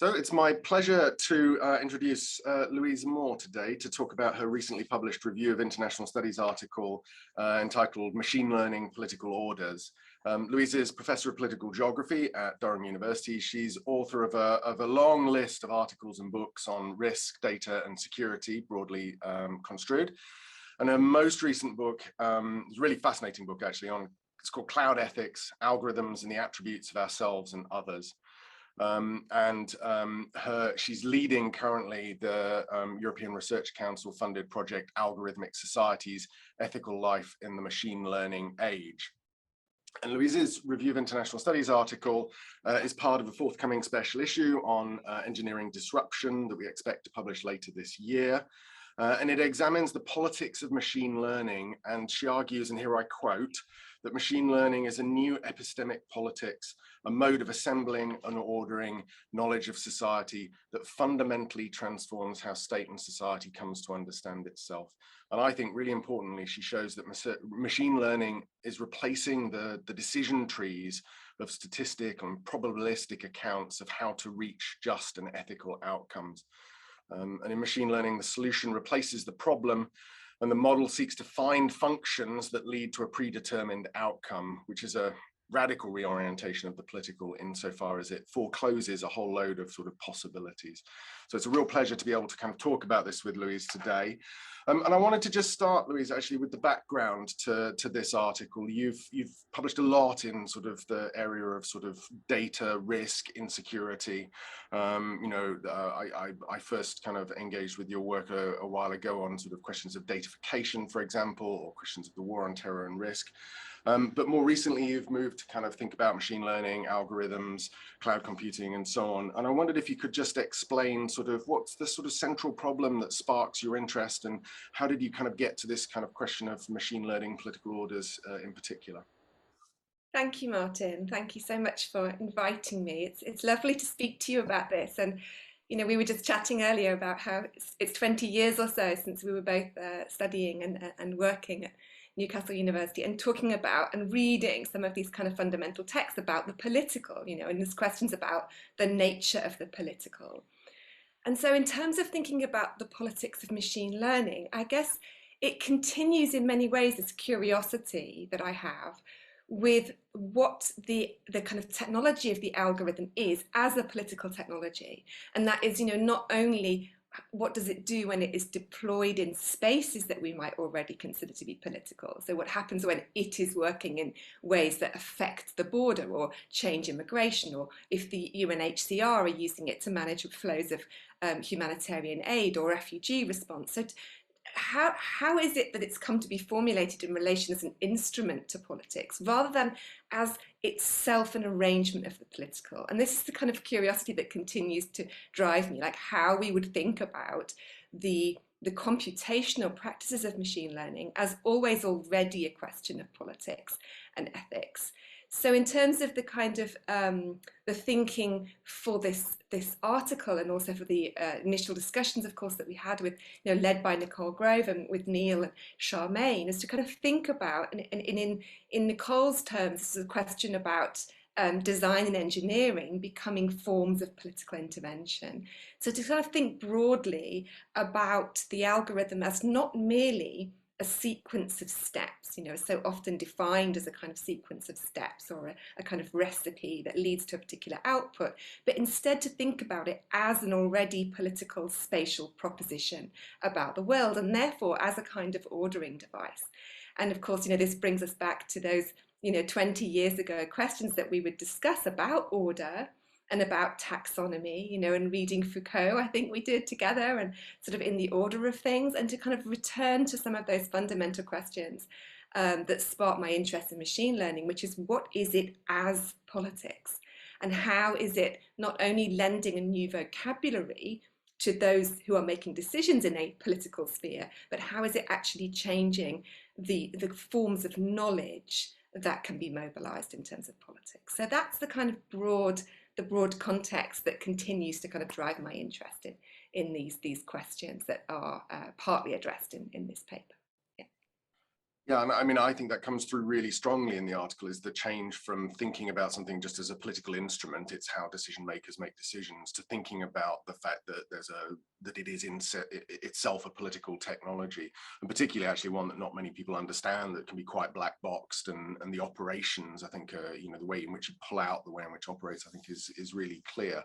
So it's my pleasure to introduce Louise Amoore today to talk about her recently published Review of International Studies article entitled Machine Learning Political Orders. Louise is Professor of Political Geography at Durham University. She's author of a long list of articles and books on risk, data and security, broadly construed. And her most recent book is a really fascinating book actually it's called Cloud Ethics, Algorithms and the Attributes of Ourselves and Others. She's leading currently the European Research Council funded project Algorithmic Societies, Ethical Life in the Machine Learning Age. And Louise's Review of International Studies article is part of a forthcoming special issue on engineering disruption that we expect to publish later this year. And it examines the politics of machine learning, and she argues, and here I quote, that machine learning is a new epistemic politics, a mode of assembling and ordering knowledge of society that fundamentally transforms how state and society comes to understand itself. And I think really importantly, she shows that machine learning is replacing the decision trees of statistic and probabilistic accounts of how to reach just and ethical outcomes. And in machine learning, the solution replaces the problem, and the model seeks to find functions that lead to a predetermined outcome, which is a radical reorientation of the political insofar as it forecloses a whole load of sort of possibilities. So it's a real pleasure to be able to kind of talk about this with Louise today. And I wanted to just start, Louise, actually with the background to this article. You've published a lot in sort of the area of sort of data, risk, insecurity. I first kind of engaged with your work a while ago on sort of questions of datafication, for example, or questions of the war on terror and risk. But more recently, you've moved to kind of think about machine learning, algorithms, cloud computing, and so on. And I wondered if you could just explain sort of what's the sort of central problem that sparks your interest, and how did you kind of get to this kind of question of machine learning political orders in particular? Thank you, Martin. Thank you so much for inviting me. It's lovely to speak to you about this. And, you know, we were just chatting earlier about how it's 20 years or so since we were both studying and working at Newcastle University and talking about and reading some of these kind of fundamental texts about the political, you know, and there's questions about the nature of the political. And so in terms of thinking about the politics of machine learning, I guess it continues in many ways this curiosity that I have with what the kind of technology of the algorithm is as a political technology. And that is, you know, not only what does it do when it is deployed in spaces that we might already consider to be political? So what happens when it is working in ways that affect the border or change immigration, or if the UNHCR are using it to manage flows of humanitarian aid or refugee response. So how is it that it's come to be formulated in relation as an instrument to politics rather than as itself an arrangement of the political? And this is the kind of curiosity that continues to drive me, like how we would think about the computational practices of machine learning as always already a question of politics and ethics. So in terms of the kind of the thinking for this article, and also for the initial discussions, of course, that we had with, you know, led by Nicole Grove and with Neil and Charmaine, is to kind of think about, and in Nicole's terms, this is a question about design and engineering becoming forms of political intervention. So to kind of think broadly about the algorithm as not merely a sequence of steps, you know, so often defined as a kind of sequence of steps or a kind of recipe that leads to a particular output, but instead to think about it as an already political spatial proposition about the world, and therefore as a kind of ordering device. And of course, you know, this brings us back to those, you know, 20 years ago questions that we would discuss about order and about taxonomy, you know, and reading Foucault, I think we did together, and sort of in the order of things, and to kind of return to some of those fundamental questions that sparked my interest in machine learning, which is what is it as politics? And how is it not only lending a new vocabulary to those who are making decisions in a political sphere, but how is it actually changing the forms of knowledge that can be mobilized in terms of politics? So that's the kind of broad context that continues to kind of drive my interest in these questions that are partly addressed in this paper. Yeah, and I mean, I think that comes through really strongly in the article, is the change from thinking about something just as a political instrument, it's how decision makers make decisions, to thinking about the fact that that it is itself a political technology, and particularly actually one that not many people understand, that can be quite black boxed, and the operations, I think, you know, the way in which you pull out the way in which it operates, I think is really clear.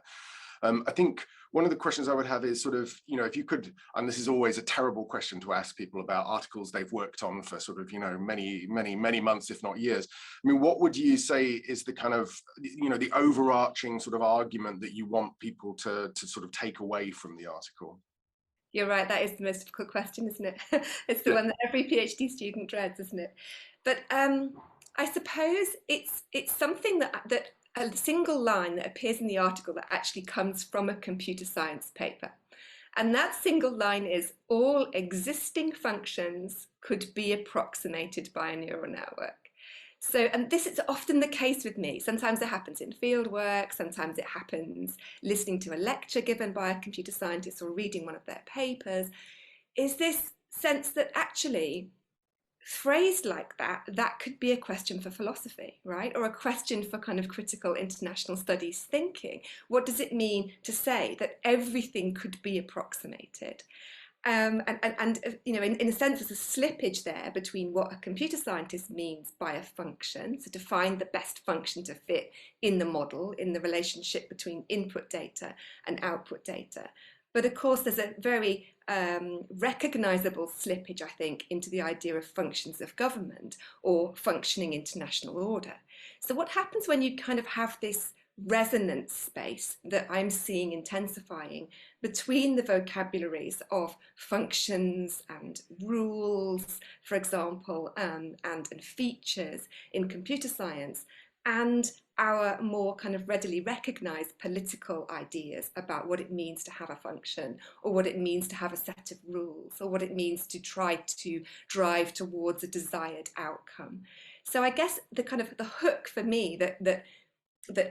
I think one of the questions I would have is sort of, you know, if you could, and this is always a terrible question to ask people about articles they've worked on for sort of, you know, many months, if not years. I mean, what would you say is the kind of, you know, the overarching sort of argument that you want people to sort of take away from the article? You're right, that is the most difficult question, isn't it? It's the one that every PhD student dreads, isn't it? But I suppose it's something that a single line that appears in the article that actually comes from a computer science paper. And that single line is, all existing functions could be approximated by a neural network. So, and this is often the case with me. Sometimes it happens in field work, sometimes it happens listening to a lecture given by a computer scientist or reading one of their papers, is this sense that actually, phrased like that, that could be a question for philosophy, right? Or a question for kind of critical international studies thinking. What does it mean to say that everything could be approximated? You know, in a sense, there's a slippage there between what a computer scientist means by a function, so to find the best function to fit in the model, in the relationship between input data and output data. But of course, there's a very recognizable slippage, I think, into the idea of functions of government or functioning international order. So what happens when you kind of have this resonance space that I'm seeing intensifying between the vocabularies of functions and rules, for example, and features in computer science, and our more kind of readily recognized political ideas about what it means to have a function, or what it means to have a set of rules, or what it means to try to drive towards a desired outcome. So I guess the kind of the hook for me that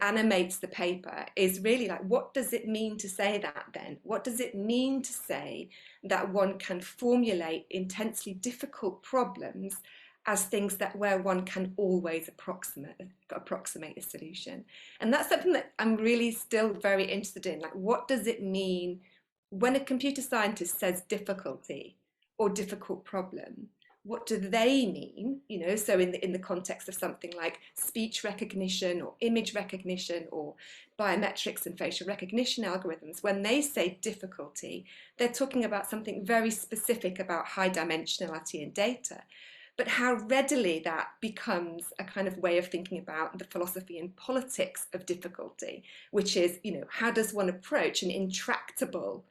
animates the paper is really like, what does it mean to say that then? What does it mean to say that one can formulate intensely difficult problems as things that where one can always approximate a solution? And that's something that I'm really still very interested in. Like, what does it mean when a computer scientist says difficulty or difficult problem? What do they mean? You know, so in the context of something like speech recognition or image recognition or biometrics and facial recognition algorithms, when they say difficulty, they're talking about something very specific about high dimensionality in data. But how readily that becomes a kind of way of thinking about the philosophy and politics of difficulty, which is, you know, how does one approach an intractable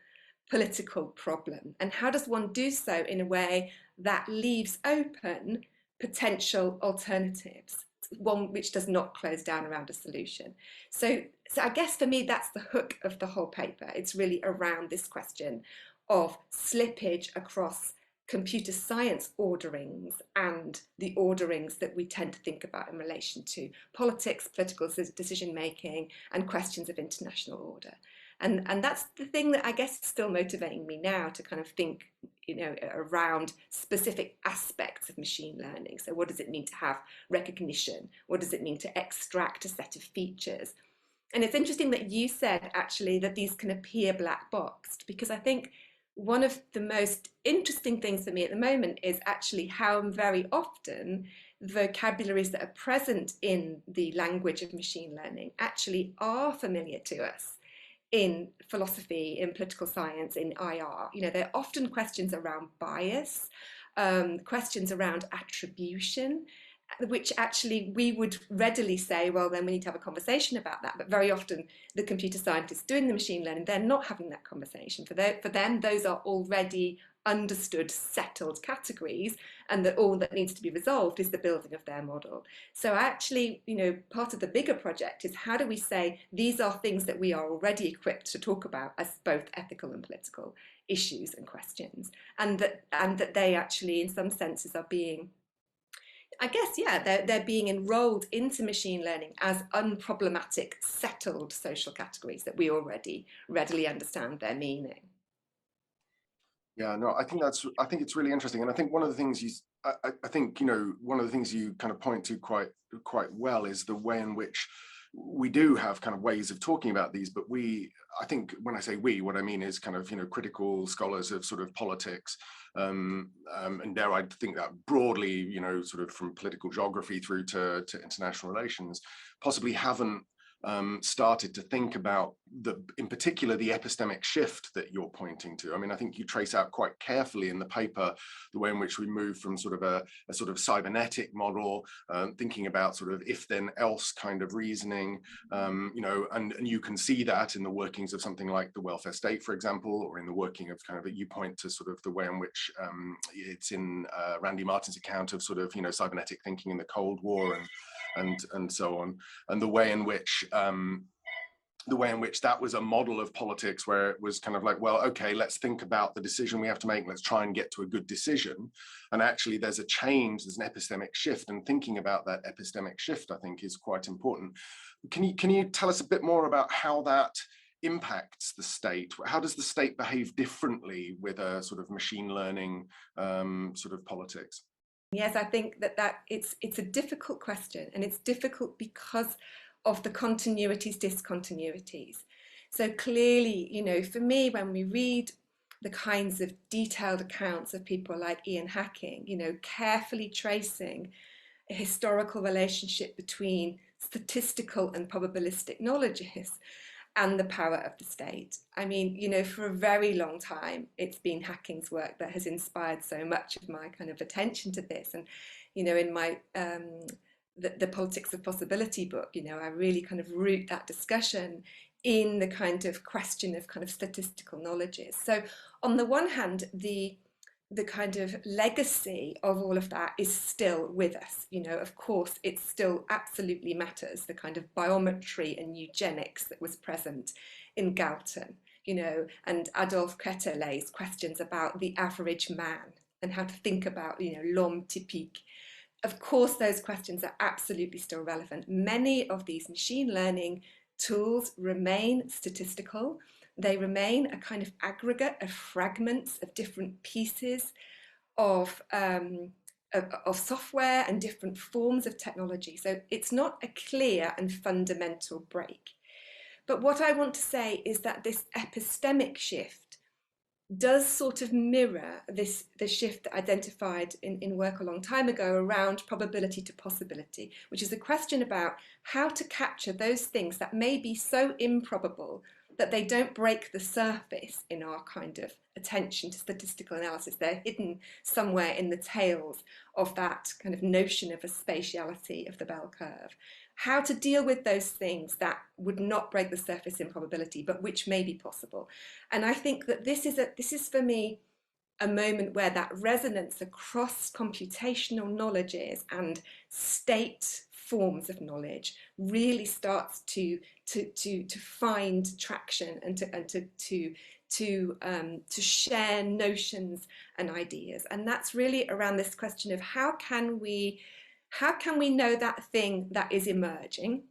political problem? And how does one do so in a way that leaves open potential alternatives, one which does not close down around a solution? So I guess for me, that's the hook of the whole paper. It's really around this question of slippage across computer science orderings and the orderings that we tend to think about in relation to politics, political decision making, and questions of international order. And that's the thing that I guess is still motivating me now to kind of think, you know, around specific aspects of machine learning. So what does it mean to have recognition? What does it mean to extract a set of features? And it's interesting that you said actually that these can appear black boxed, because I think one of the most interesting things for me at the moment is actually how very often the vocabularies that are present in the language of machine learning actually are familiar to us in philosophy, in political science, in IR. You know, they're often questions around bias, questions around attribution, which actually we would readily say, well, then we need to have a conversation about that. But very often the computer scientists doing the machine learning, they're not having that conversation. For them, those are already understood, settled categories, and that all that needs to be resolved is the building of their model. So actually, you know, part of the bigger project is, how do we say these are things that we are already equipped to talk about as both ethical and political issues and questions, and that they actually in some senses are being, I guess, yeah, they're being enrolled into machine learning as unproblematic, settled social categories that we already readily understand their meaning. Yeah, no, I think it's really interesting, and I think one of the things I think, you know, one of the things you kind of point to quite well is the way in which we do have kind of ways of talking about these, but I think when I say we, what I mean is kind of, you know, critical scholars of sort of politics, and there I think that broadly, you know, sort of from political geography through to international relations, possibly haven't started to think about in particular, the epistemic shift that you're pointing to. I mean, I think you trace out quite carefully in the paper the way in which we move from sort of a sort of cybernetic model, thinking about sort of if then else kind of reasoning, you know, and you can see that in the workings of something like the welfare state, for example, or in the working of kind of, you point to sort of the way in which it's in Randy Martin's account of sort of, you know, cybernetic thinking in the Cold War and so on, and the way in which that was a model of politics where it was kind of like, well, okay, let's think about the decision we have to make, let's try and get to a good decision. And actually there's a change, there's an epistemic shift, and thinking about that epistemic shift, I think, is quite important. Can you tell us a bit more about how that impacts the state? How does the state behave differently with a sort of machine learning sort of politics? Yes, I think that it's a difficult question, and it's difficult because of the continuities, discontinuities. So clearly, you know, for me, when we read the kinds of detailed accounts of people like Ian Hacking, you know, carefully tracing a historical relationship between statistical and probabilistic knowledges and the power of the state. I mean, you know, for a very long time, it's been Hacking's work that has inspired so much of my kind of attention to this. And, you know, in my the Politics of Possibility book, you know, I really kind of root that discussion in the kind of question of kind of statistical knowledges. So on the one hand, the kind of legacy of all of that is still with us. You know, of course, it still absolutely matters, the kind of biometry and eugenics that was present in Galton, you know, and Adolphe Quetelet's questions about the average man and how to think about, you know, l'homme typique. Of course, those questions are absolutely still relevant. Many of these machine learning tools remain statistical. They remain a kind of aggregate of fragments of different pieces of, of software and different forms of technology. So it's not a clear and fundamental break. But what I want to say is that this epistemic shift does sort of mirror the shift identified in work a long time ago around probability to possibility, which is a question about how to capture those things that may be so improbable that they don't break the surface in our kind of attention to statistical analysis. They're hidden somewhere in the tails of that kind of notion of a spatiality of the bell curve. How to deal with those things that would not break the surface in probability, but which may be possible. And I think that this is for me a moment where that resonance across computational knowledges and state forms of knowledge really starts to find traction and to share notions and ideas. And that's really around this question of how can we know that thing that is emerging?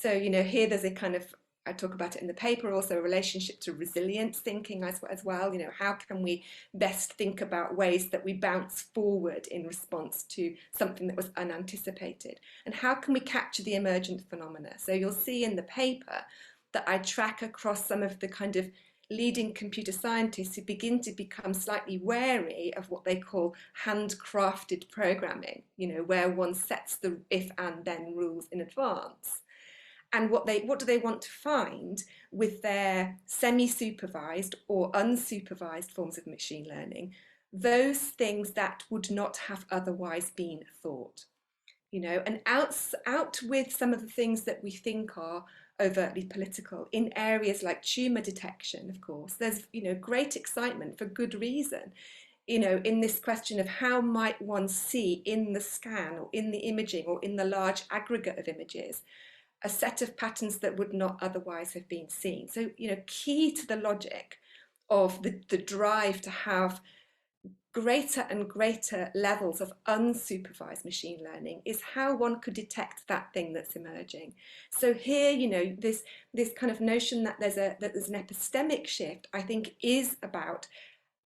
So, you know, here there's a kind of, I talk about it in the paper, also a relationship to resilience thinking as well. You know, how can we best think about ways that we bounce forward in response to something that was unanticipated? And how can we capture the emergent phenomena? So you'll see in the paper that I track across some of the kind of leading computer scientists who begin to become slightly wary of what they call handcrafted programming, you know, where one sets the if and then rules in advance. And what do they want to find with their semi-supervised or unsupervised forms of machine learning? Those things that would not have otherwise been thought, you know, and out with some of the things that we think are overtly political in areas like tumor detection. Of course, there's, you know, great excitement for good reason, you know, in this question of how might one see in the scan or in the imaging or in the large aggregate of images a set of patterns that would not otherwise have been seen. So, you know, key to the logic of the drive to have greater and greater levels of unsupervised machine learning is how one could detect that thing that's emerging. So here, you know, this kind of notion that there's an epistemic shift, I think, is about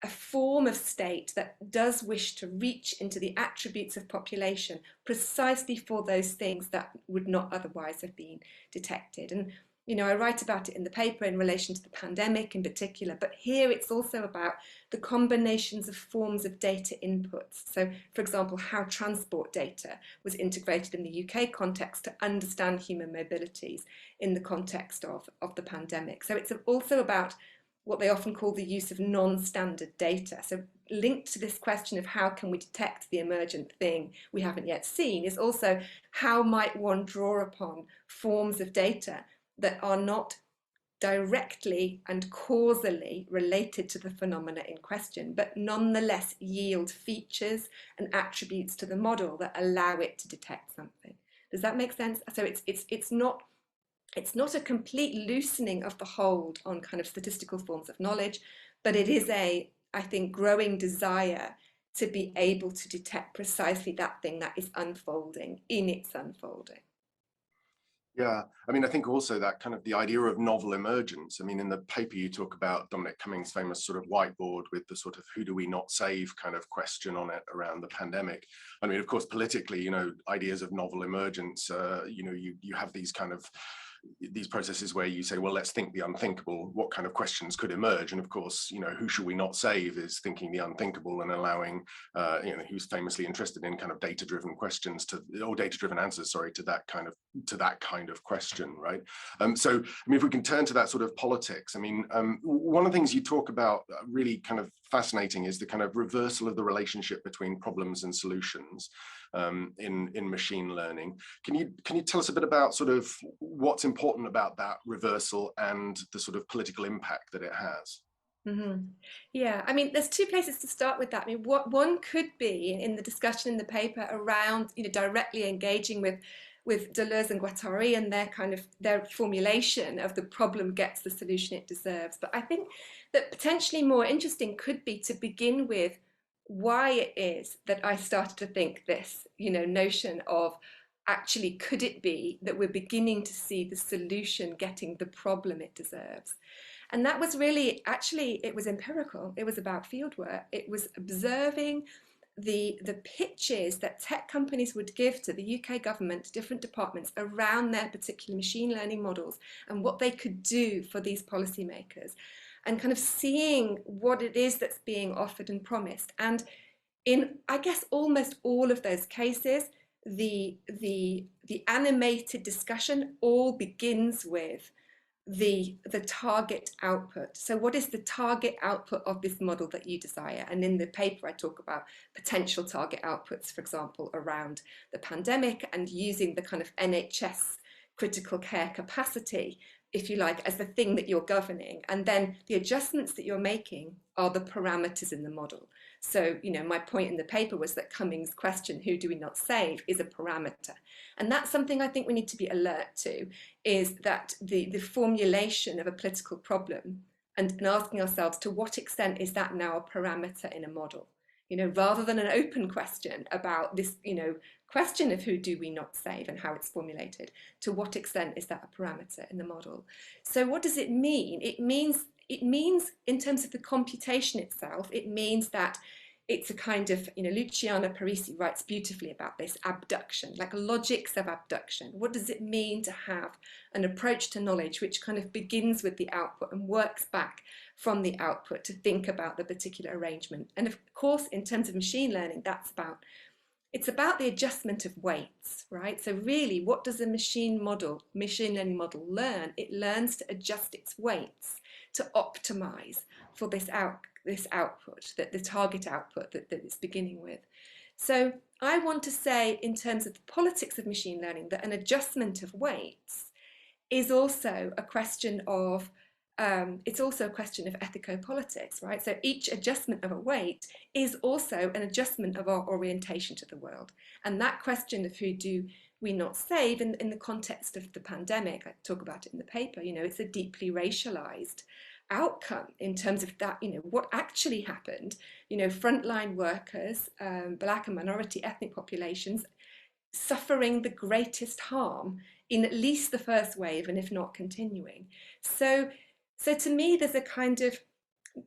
a form of state that does wish to reach into the attributes of population precisely for those things that would not otherwise have been detected. And I write about it in the paper in relation to the pandemic in particular, but here it's also about the combinations of forms of data inputs. So, for example, how transport data was integrated in the UK context to understand human mobilities in the context of the pandemic. So it's also about what they often call the use of non-standard data. So linked to this question of how can we detect the emergent thing we haven't yet seen is also how might one draw upon forms of data that are not directly and causally related to the phenomena in question, but nonetheless yield features and attributes to the model that allow it to detect something. Does that make sense? So it's not a complete loosening of the hold on kind of statistical forms of knowledge, but it is a, I think, growing desire to be able to detect precisely that thing that is unfolding in its unfolding. Yeah, I mean, I think also that kind of the idea of novel emergence. I mean, in the paper you talk about Dominic Cummings' famous sort of whiteboard with the sort of who do we not save kind of question on it around the pandemic. I mean, of course, politically, ideas of novel emergence, you have these kind of these processes where you say, well, let's think the unthinkable. What kind of questions could emerge? And of course, who should we not save is thinking the unthinkable and allowing, who's famously interested in kind of data-driven questions or data-driven answers, sorry, to that kind of question, right? So, I mean, if we can turn to that sort of politics, I mean, one of the things you talk about really kind of fascinating is the kind of reversal of the relationship between problems and solutions in machine learning. Can you tell us a bit about sort of what's important about that reversal and the sort of political impact that it has? Mm-hmm. Yeah, I mean, there's two places to start with that. I mean, what one could be in the discussion in the paper around, directly engaging with Deleuze and Guattari and their formulation of the problem gets the solution it deserves. But I think that potentially more interesting could be to begin with why it is that I started to think this, notion of actually could it be that we're beginning to see the solution getting the problem it deserves? And that was really, actually, it was empirical. It was about fieldwork. It was observing the pitches that tech companies would give to the UK government, to different departments around their particular machine learning models and what they could do for these policymakers, and kind of seeing what it is that's being offered and promised. And in, I guess, almost all of those cases, the animated discussion all begins with the target output. So what is the target output of this model that you desire? And in the paper I talk about potential target outputs, for example, around the pandemic and using the kind of NHS critical care capacity, if you like, as the thing that you're governing. And then the adjustments that you're making are the parameters in the model. So, my point in the paper was that Cummings' question, who do we not save, is a parameter. And that's something I think we need to be alert to, is that the formulation of a political problem and asking ourselves to what extent is that now a parameter in a model? Rather than an open question about this, question of who do we not save and how it's formulated, to what extent is that a parameter in the model? So what does it mean? It means in terms of the computation itself, it means that it's a kind of, Luciana Parisi writes beautifully about this, abduction, like logics of abduction. What does it mean to have an approach to knowledge which kind of begins with the output and works back from the output to think about the particular arrangement? And of course, in terms of machine learning, it's about the adjustment of weights, right? So really, what does a machine learning model learn? It learns to adjust its weights to optimize for this output, that the target output that it's beginning with. So I want to say, in terms of the politics of machine learning, that an adjustment of weights is also a question of ethico-politics, right? So each adjustment of a weight is also an adjustment of our orientation to the world. And that question of who do we not save in the context of the pandemic, I talk about it in the paper, it's a deeply racialized outcome in terms of that, what actually happened, frontline workers, Black and minority ethnic populations suffering the greatest harm in at least the first wave, and if not continuing. So to me, there's a kind of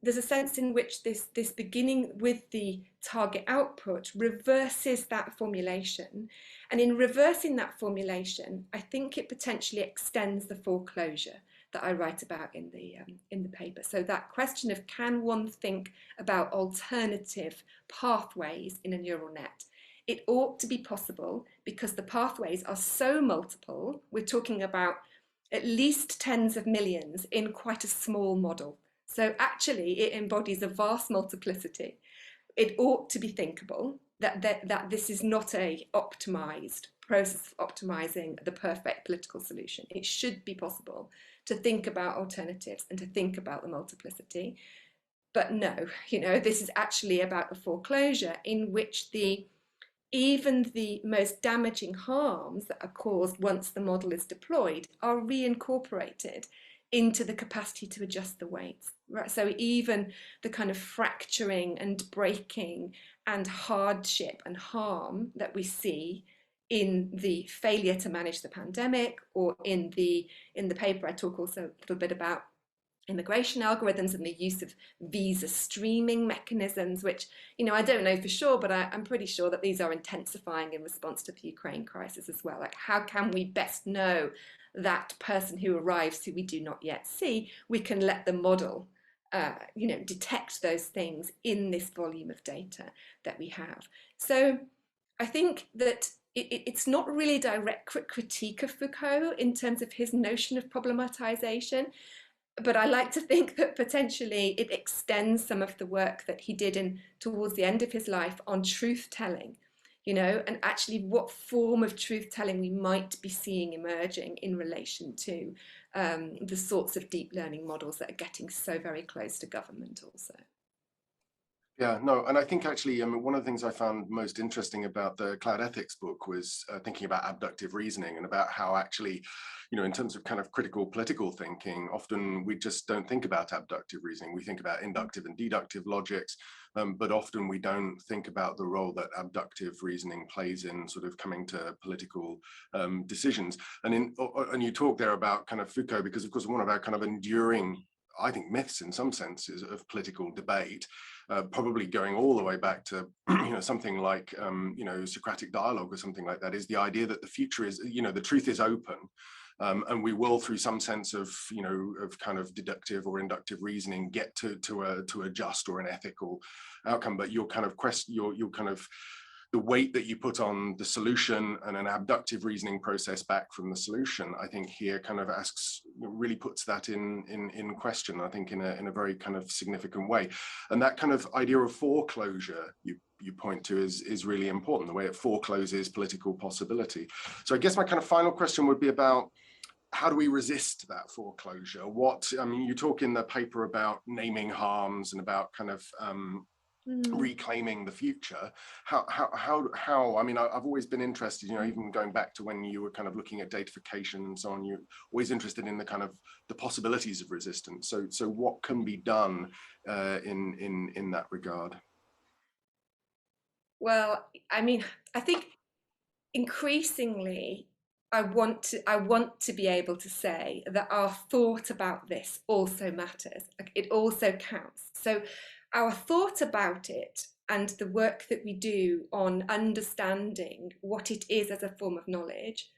there's a sense in which this beginning with the target output reverses that formulation. And in reversing that formulation, I think it potentially extends the foreclosure that I write about in the paper. So that question of, can one think about alternative pathways in a neural net? It ought to be possible because the pathways are so multiple. We're talking about at least tens of millions in quite a small model. So actually, it embodies a vast multiplicity. It ought to be thinkable that this is not a optimized process of optimizing the perfect political solution. It should be possible to think about alternatives and to think about the multiplicity. But no, this is actually about a foreclosure in which even the most damaging harms that are caused once the model is deployed are reincorporated into the capacity to adjust the weights. Right? So even the kind of fracturing and breaking and hardship and harm that we see in the failure to manage the pandemic, or in the paper I talk also a little bit about immigration algorithms and the use of visa streaming mechanisms, which, I don't know for sure, but I'm pretty sure that these are intensifying in response to the Ukraine crisis as well. Like, how can we best know that person who arrives who we do not yet see? We can let the model detect those things in this volume of data that we have. So I think that it's not really a direct critique of Foucault in terms of his notion of problematization, but I like to think that potentially it extends some of the work that he did towards the end of his life on truth telling, and actually what form of truth telling we might be seeing emerging in relation to the sorts of deep learning models that are getting so very close to government also. Yeah, no, and I think actually, one of the things I found most interesting about the cloud ethics book was thinking about abductive reasoning, and about how actually, in terms of kind of critical political thinking, often we just don't think about abductive reasoning. We think about inductive and deductive logics, but often we don't think about the role that abductive reasoning plays in sort of coming to political decisions. And you talk there about kind of Foucault, because of course one of our kind of enduring, I think, myths in some senses of political debate, probably going all the way back to something like Socratic dialogue or something like that, is the idea that the future is, the truth is open, and we will, through some sense of of kind of deductive or inductive reasoning, get to a just or an ethical outcome. But your kind of the weight that you put on the solution and an abductive reasoning process back from the solution, I think here kind of really puts that in question, I think in a very kind of significant way. And that kind of idea of foreclosure you point to is really important, the way it forecloses political possibility. So I guess my kind of final question would be about, how do we resist that foreclosure? You talk in the paper about naming harms and about kind of reclaiming the future. How I've always been interested, even going back to when you were kind of looking at datafication and so on, you're always interested in the kind of the possibilities of resistance. So what can be done in that regard? Well, I think increasingly I want to be able to say that our thought about this also matters. Like, it also counts. So our thought about it and the work that we do on understanding what it is as a form of knowledge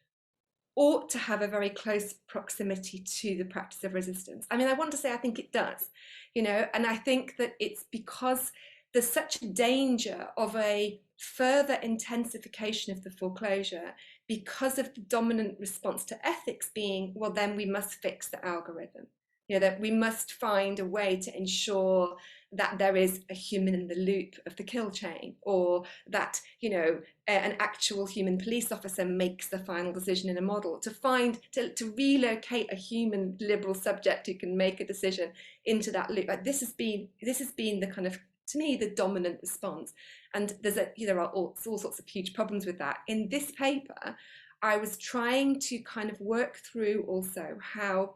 ought to have a very close proximity to the practice of resistance. I want to say I think it does, and I think that it's because there's such a danger of a further intensification of the foreclosure because of the dominant response to ethics being, well, then we must fix the algorithm. That we must find a way to ensure that there is a human in the loop of the kill chain, or that, an actual human police officer makes the final decision in a model, to relocate a human liberal subject who can make a decision into that loop. Like, this has been the kind of, to me, the dominant response. And there are all sorts of huge problems with that. In this paper, I was trying to kind of work through also how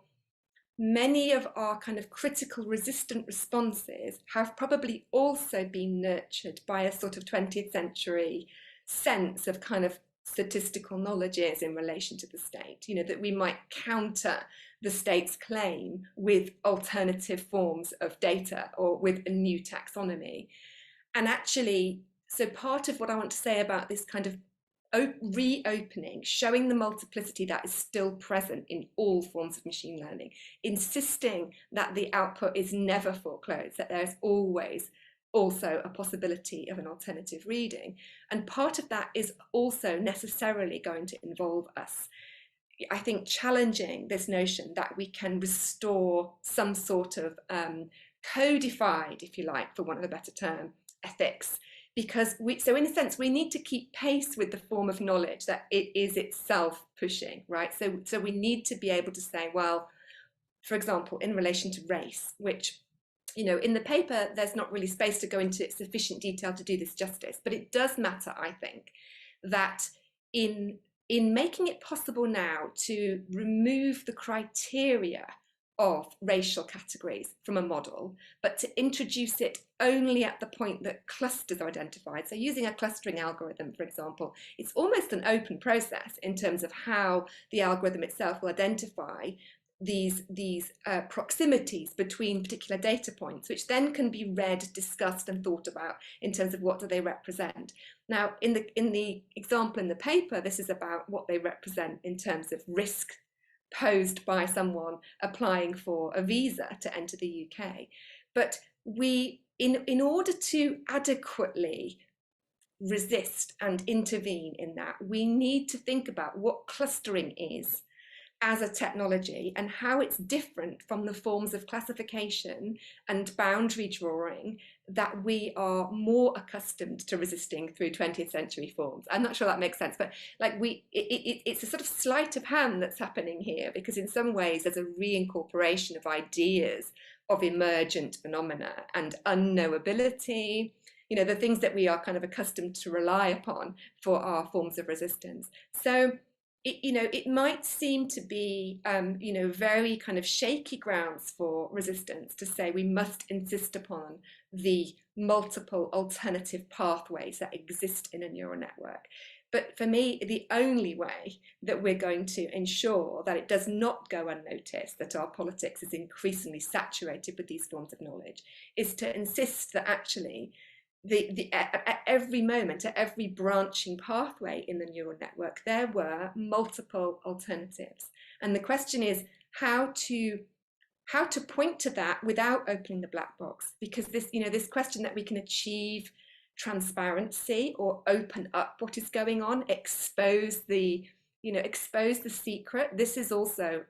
many of our kind of critical resistant responses have probably also been nurtured by a sort of 20th century sense of kind of statistical knowledge is in relation to the state, that we might counter the state's claim with alternative forms of data or with a new taxonomy. And actually, so part of what I want to say about this kind of reopening, showing the multiplicity that is still present in all forms of machine learning, insisting that the output is never foreclosed, that there's always also a possibility of an alternative reading. And part of that is also necessarily going to involve us, I think, challenging this notion that we can restore some sort of codified, if you like, for want of a better term, ethics. Because so in a sense, we need to keep pace with the form of knowledge that it is itself pushing, right? So we need to be able to say, well, for example, in relation to race, which, in the paper, there's not really space to go into sufficient detail to do this justice, but it does matter, I think, that in making it possible now to remove the criteria of racial categories from a model, but to introduce it only at the point that clusters are identified. So using a clustering algorithm, for example, it's almost an open process in terms of how the algorithm itself will identify these proximities between particular data points, which then can be read, discussed, and thought about in terms of what do they represent. Now, in the example in the paper, this is about what they represent in terms of risk posed by someone applying for a visa to enter the UK. But we, in order to adequately resist and intervene in that, we need to think about what clustering is as a technology and how it's different from the forms of classification and boundary drawing that we are more accustomed to resisting through 20th century forms. I'm not sure that makes sense, but like it's a sort of sleight of hand that's happening here, because in some ways there's a reincorporation of ideas of emergent phenomena and unknowability, the things that we are kind of accustomed to rely upon for our forms of resistance. So it might seem to be, very kind of shaky grounds for resistance to say we must insist upon the multiple alternative pathways that exist in a neural network. But for me, the only way that we're going to ensure that it does not go unnoticed, that our politics is increasingly saturated with these forms of knowledge, is to insist that actually at every moment, at every branching pathway in the neural network, there were multiple alternatives. And the question is how to point to that without opening the black box, because this question that we can achieve transparency or open up what is going on, expose the secret. This is also,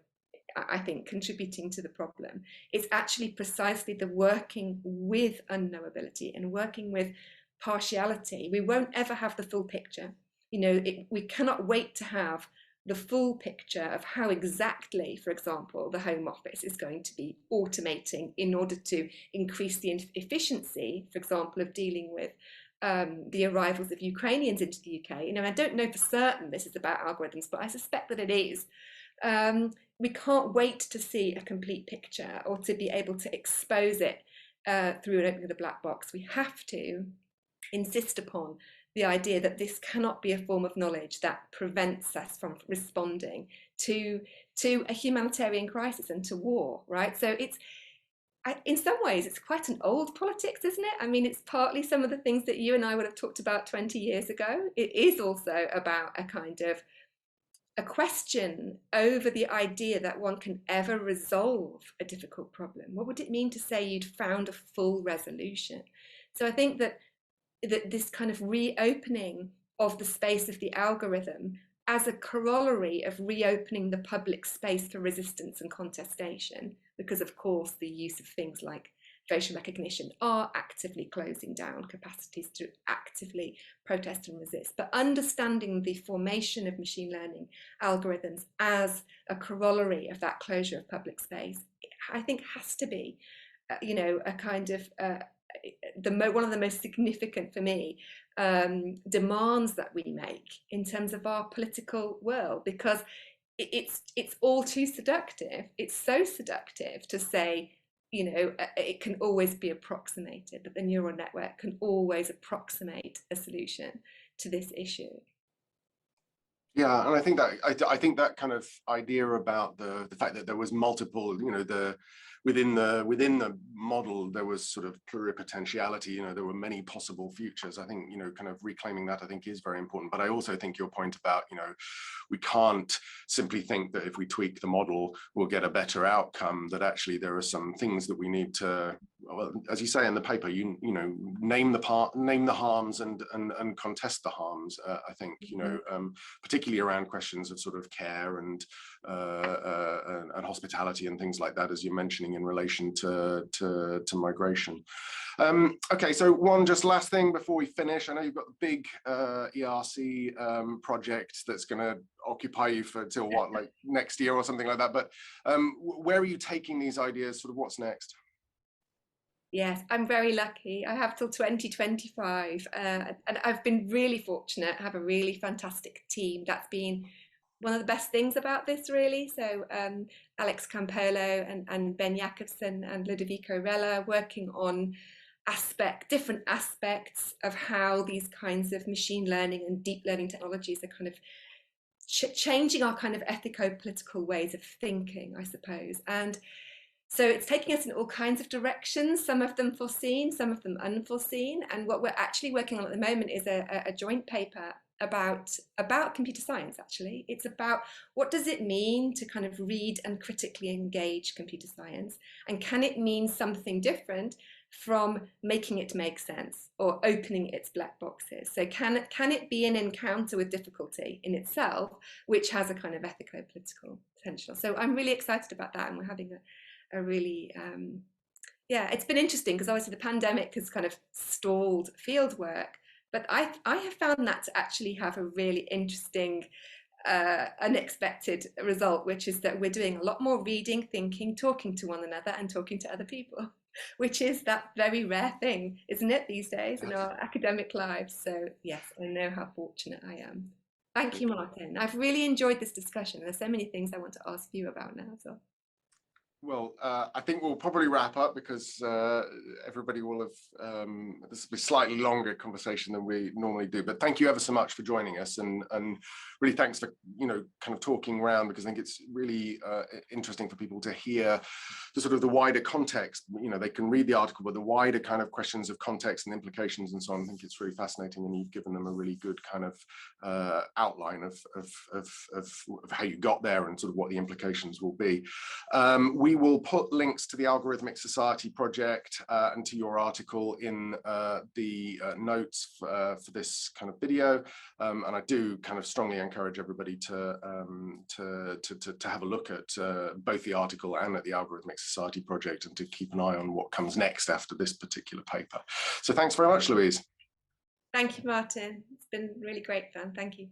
I think, contributing to the problem. It's actually precisely the working with unknowability and working with partiality. We won't ever have the full picture. We cannot wait to have the full picture of how exactly, for example, the Home Office is going to be automating in order to increase the efficiency, for example, of dealing with the arrivals of Ukrainians into the UK. I don't know for certain this is about algorithms, but I suspect that it is. We can't wait to see a complete picture or to be able to expose it through an opening of the black box. We have to insist upon the idea that this cannot be a form of knowledge that prevents us from responding to a humanitarian crisis and to war, right? So in some ways, it's quite an old politics, isn't it? I mean, it's partly some of the things that you and I would have talked about 20 years ago. It is also about a kind of a question over the idea that one can ever resolve a difficult problem. What would it mean to say you'd found a full resolution? So I think that this kind of reopening of the space of the algorithm as a corollary of reopening the public space for resistance and contestation, because of course the use of things like facial recognition are actively closing down capacities to actively protest and resist. But understanding the formation of machine learning algorithms as a corollary of that closure of public space, I think has to be, a kind of one of the most significant for me demands that we make in terms of our political world, because it's all too seductive. It's so seductive to say, it can always be approximated, that the neural network can always approximate a solution to this issue. Yeah, and I think that kind of idea about the fact that there was multiple, within the model there was sort of pluripotentiality. There were many possible futures. I think kind of reclaiming that I think is very important. But I also think your point about we can't simply think that if we tweak the model we'll get a better outcome. That actually there are some things that we need to, well, as you say in the paper, name the harms and contest the harms. I think particularly around questions of sort of care and hospitality and things like that, as you're mentioning in relation to migration. Okay, so one just last thing before we finish. I know you've got a big ERC project that's going to occupy you till what, like next year or something like that. But where are you taking these ideas? Sort of what's next? Yes, I'm very lucky. I have till 2025, and I've been really fortunate. I have a really fantastic team. That's been one of the best things about this, really. So Alex Campolo and Ben Jakobsen and Ludovico Rella working on different aspects of how these kinds of machine learning and deep learning technologies are kind of changing our kind of ethico-political ways of thinking, I suppose. And so it's taking us in all kinds of directions, some of them foreseen, some of them unforeseen. And what we're actually working on at the moment is a joint paper about computer science, actually. It's about what does it mean to kind of read and critically engage computer science? And can it mean something different from making it make sense or opening its black boxes? So can it be an encounter with difficulty in itself, which has a kind of ethico-political potential? So I'm really excited about that, and we're having a really yeah, it's been interesting because obviously the pandemic has kind of stalled field work, but I have found that to actually have a really interesting unexpected result, which is that we're doing a lot more reading, thinking, talking to one another and talking to other people, which is that very rare thing, isn't it, these days in our academic lives? So yes, I know how fortunate I am. Thank you, Martin. I've really enjoyed this discussion. There's so many things I want to ask you about now as well. Well, I think we'll probably wrap up because everybody will have, this will be a slightly longer conversation than we normally do. But thank you ever so much for joining us, and really thanks for, kind of talking around, because I think it's really interesting for people to hear the sort of the wider context. They can read the article, but the wider kind of questions of context and implications and so on. I think it's really fascinating, and you've given them a really good kind of outline of how you got there and sort of what the implications will be. We will put links to the Algorithmic Society project and to your article in the notes for this kind of video, and I do kind of strongly encourage everybody to have a look at both the article and at the Algorithmic Society project, and to keep an eye on what comes next after this particular paper. So thanks very much, Louise. Thank you, Martin. It's been really great fun. Thank you.